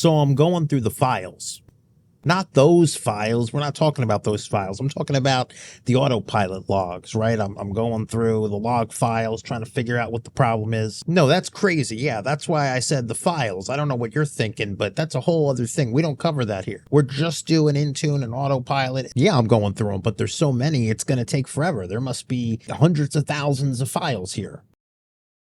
So I'm going through the files. Not those files. We're not talking about those files. I'm talking about the Autopilot logs, right? I'm going through the log files, trying to figure out what the problem is. No, that's crazy. Yeah, that's why I said the files. I don't know what you're thinking, but that's a whole other thing. We don't cover that here. We're just doing Intune and Autopilot. Yeah, I'm going through them, but there's so many, it's going to take forever. There must be hundreds of thousands of files here.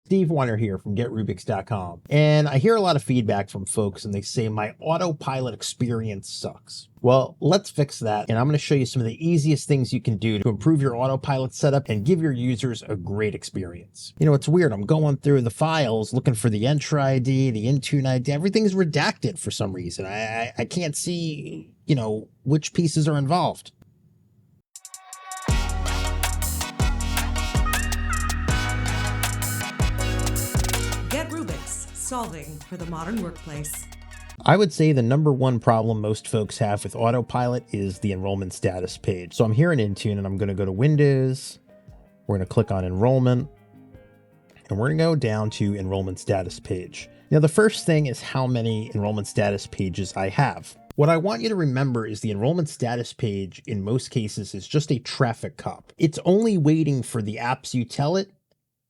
Steve Weiner here from GetRubix.com. And I hear a lot of feedback from folks and they say my Autopilot experience sucks. Well, let's fix that. And I'm going to show you some of the easiest things you can do to improve your Autopilot setup and give your users a great experience. You know, it's weird. I'm going through the files looking for the Entra ID, the Intune ID. Everything's redacted for some reason. I can't see, you know, which pieces are involved. GetRubix, solving for the modern workplace. I would say the number one problem most folks have with Autopilot is the enrollment status page. So I'm here in Intune and I'm going to go to Windows. We're going to click on Enrollment and we're going to go down to Enrollment Status Page. Now, the first thing is how many enrollment status pages I have. What I want you to remember is the enrollment status page in most cases is just a traffic cop. It's only waiting for the apps you tell it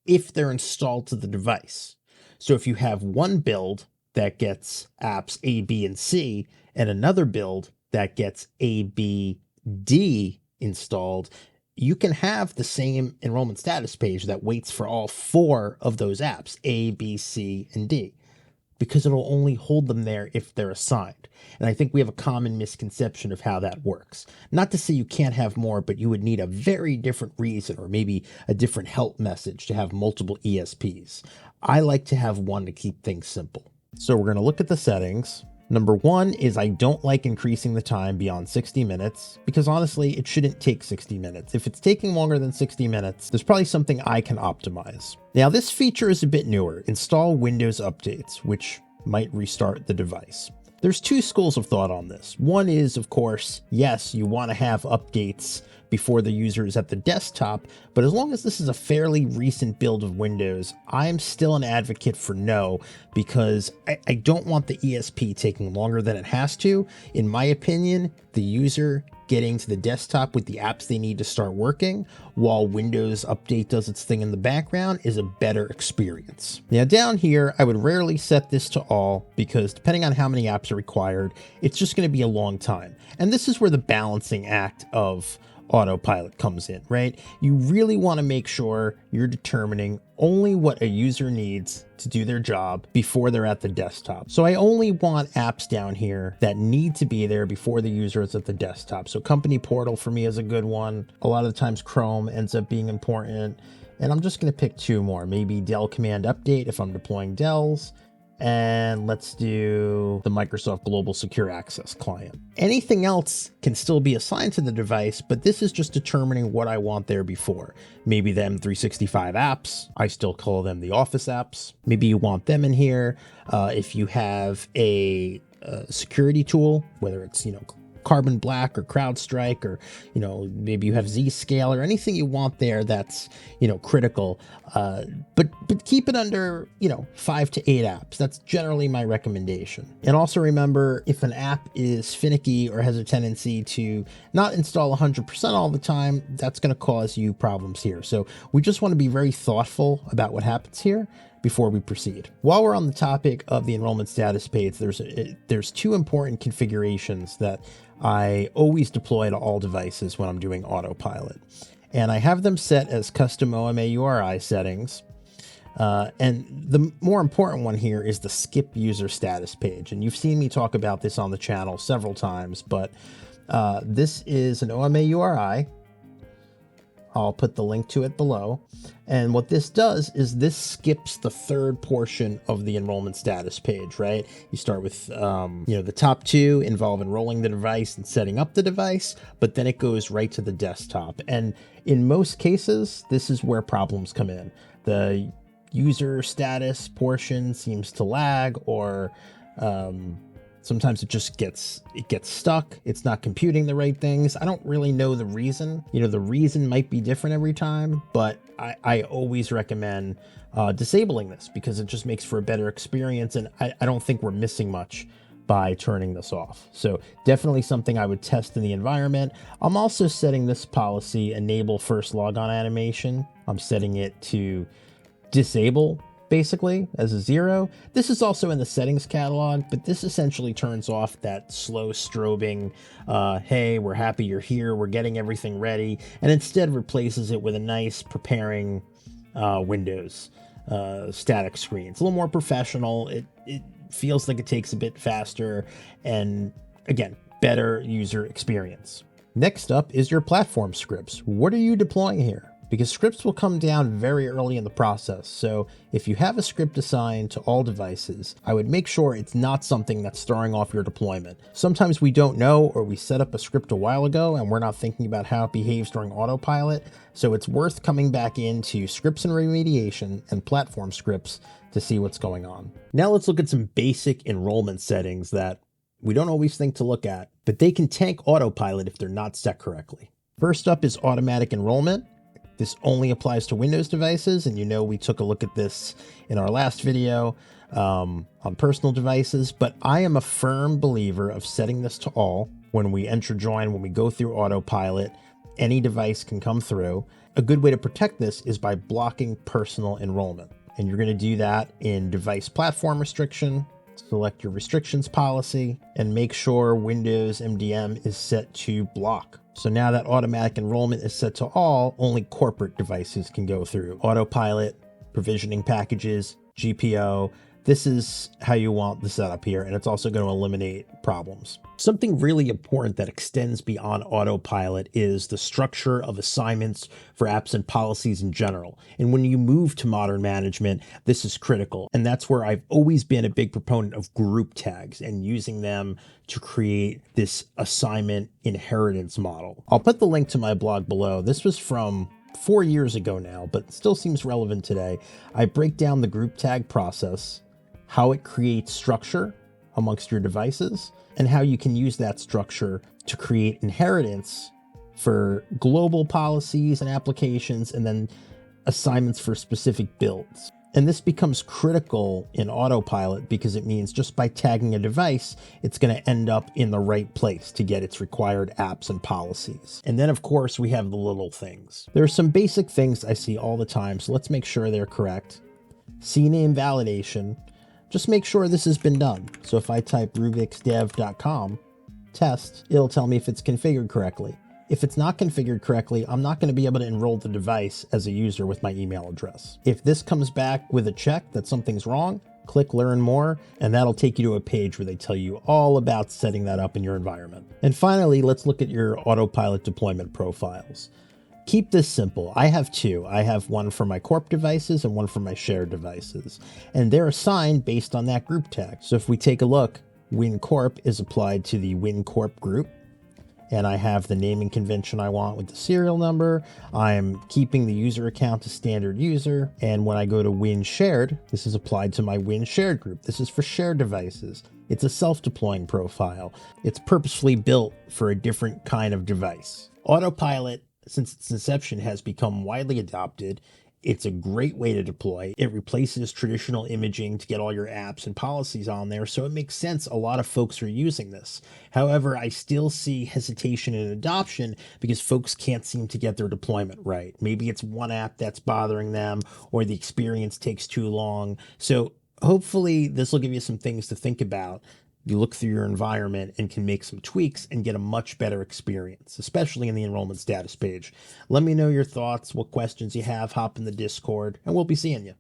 if they're installed to the device. So if you have one build that gets apps A, B, and C, and another build that gets A, B, D installed, you can have the same enrollment status page that waits for all four of those apps, A, B, C, and D, because it'll only hold them there if they're assigned. And I think we have a common misconception of how that works. Not to say you can't have more, but you would need a very different reason or maybe a different help message to have multiple ESPs. I like to have one to keep things simple. So we're going to look at the settings. Number one is I don't like increasing the time beyond 60 minutes because honestly, it shouldn't take 60 minutes. If it's taking longer than 60 minutes, there's probably something I can optimize. Now, this feature is a bit newer. Install Windows updates, which might restart the device. There's two schools of thought on this. One is, of course, yes, you want to have updates before the user is at the desktop, but as long as this is a fairly recent build of Windows, I'm still an advocate for no, because I don't want the ESP taking longer than it has to. In my opinion, the user getting to the desktop with the apps they need to start working while Windows Update does its thing in the background is a better experience. Now down here, I would rarely set this to all because depending on how many apps are required, it's just going to be a long time. And this is where the balancing act of Autopilot comes in, right? You really want to make sure you're determining only what a user needs to do their job before they're at the desktop. So I only want apps down here that need to be there before the user is at the desktop. So Company Portal for me is a good one. A lot of the times Chrome ends up being important. And I'm just going to pick two more, maybe Dell Command Update if I'm deploying Dells. And let's do the Microsoft Global Secure Access client. Anything else can still be assigned to the device, but this is just determining what I want there before. Maybe the M365 apps, I still call them the Office apps. Maybe you want them in here. If you have a security tool, whether it's, Carbon Black or CrowdStrike, or, maybe you have Zscaler or anything you want there that's, critical. But keep it under, 5 to 8 apps. That's generally my recommendation. And also remember, if an app is finicky or has a tendency to not install 100% all the time, that's going to cause you problems here. So we just want to be very thoughtful about what happens here before we proceed. While we're on the topic of the enrollment status page, there's two important configurations that I always deploy to all devices when I'm doing Autopilot. And I have them set as custom OMA URI settings. And the more important one here is the skip user status page. And you've seen me talk about this on the channel several times, but this is an OMA URI. I'll put the link to it below. And what this does is this skips the third portion of the enrollment status page, right? You start with, the top two involve enrolling the device and setting up the device, but then it goes right to the desktop. And in most cases, this is where problems come in. The user status portion seems to lag, or sometimes it just gets stuck. It's not computing the right things. I don't really know the reason. The reason might be different every time, but I always recommend disabling this because it just makes for a better experience. And I don't think we're missing much by turning this off. So definitely something I would test in the environment. I'm also setting this policy, enable first logon animation. I'm setting it to disable basically as a 0. This is also in the settings catalog, but this essentially turns off that slow strobing, hey, we're happy you're here, we're getting everything ready, and instead replaces it with a nice preparing Windows static screen. It's a little more professional. It feels like it takes a bit faster, and again, better user experience. Next up is your platform scripts. What are you deploying here? Because scripts will come down very early in the process. So if you have a script assigned to all devices, I would make sure it's not something that's throwing off your deployment. Sometimes we don't know, or we set up a script a while ago and we're not thinking about how it behaves during autopilot. So it's worth coming back into scripts and remediation and platform scripts to see what's going on. Now let's look at some basic enrollment settings that we don't always think to look at, but they can tank autopilot if they're not set correctly. First up is automatic enrollment. This only applies to Windows devices, and you know we took a look at this in our last video on personal devices, but I am a firm believer of setting this to all. When we enter join, when we go through autopilot, any device can come through. A good way to protect this is by blocking personal enrollment, and you're going to do that in device platform restriction. Select your restrictions policy and make sure Windows MDM is set to block. So now that automatic enrollment is set to all, only corporate devices can go through. Autopilot, provisioning packages, GPO. This is how you want the setup here, and it's also going to eliminate problems. Something really important that extends beyond autopilot is the structure of assignments for apps and policies in general. And when you move to modern management, this is critical. And that's where I've always been a big proponent of group tags and using them to create this assignment inheritance model. I'll put the link to my blog below. This was from 4 years ago now, but still seems relevant today. I break down the group tag process, how it creates structure amongst your devices, and how you can use that structure to create inheritance for global policies and applications, and then assignments for specific builds. And this becomes critical in autopilot because it means just by tagging a device, it's going to end up in the right place to get its required apps and policies. And then of course we have the little things. There are some basic things I see all the time, so let's make sure they're correct. CNAME validation. Just make sure this has been done. So if I type rubixdev.com test, it'll tell me if it's configured correctly. If it's not configured correctly, I'm not going to be able to enroll the device as a user with my email address. If this comes back with a check that something's wrong, click learn more, and that'll take you to a page where they tell you all about setting that up in your environment. And finally, let's look at your autopilot deployment profiles. Keep this simple. I have two. I have one for my corp devices and one for my shared devices, and they're assigned based on that group tag. So if we take a look, WinCorp is applied to the WinCorp group, and I have the naming convention I want with the serial number. I'm keeping the user account to standard user, and when I go to WinShared, this is applied to my WinShared group. This is for shared devices. It's a self-deploying profile. It's purposefully built for a different kind of device. Autopilot, since its inception, has become widely adopted. It's a great way to deploy. It replaces traditional imaging to get all your apps and policies on there, so it makes sense a lot of folks are using this. However, I still see hesitation in adoption because folks can't seem to get their deployment right. Maybe it's one app that's bothering them, or the experience takes too long. So hopefully this will give you some things to think about. You look through your environment and can make some tweaks and get a much better experience, especially in the enrollment status page. Let me know your thoughts, what questions you have, hop in the Discord, and we'll be seeing you.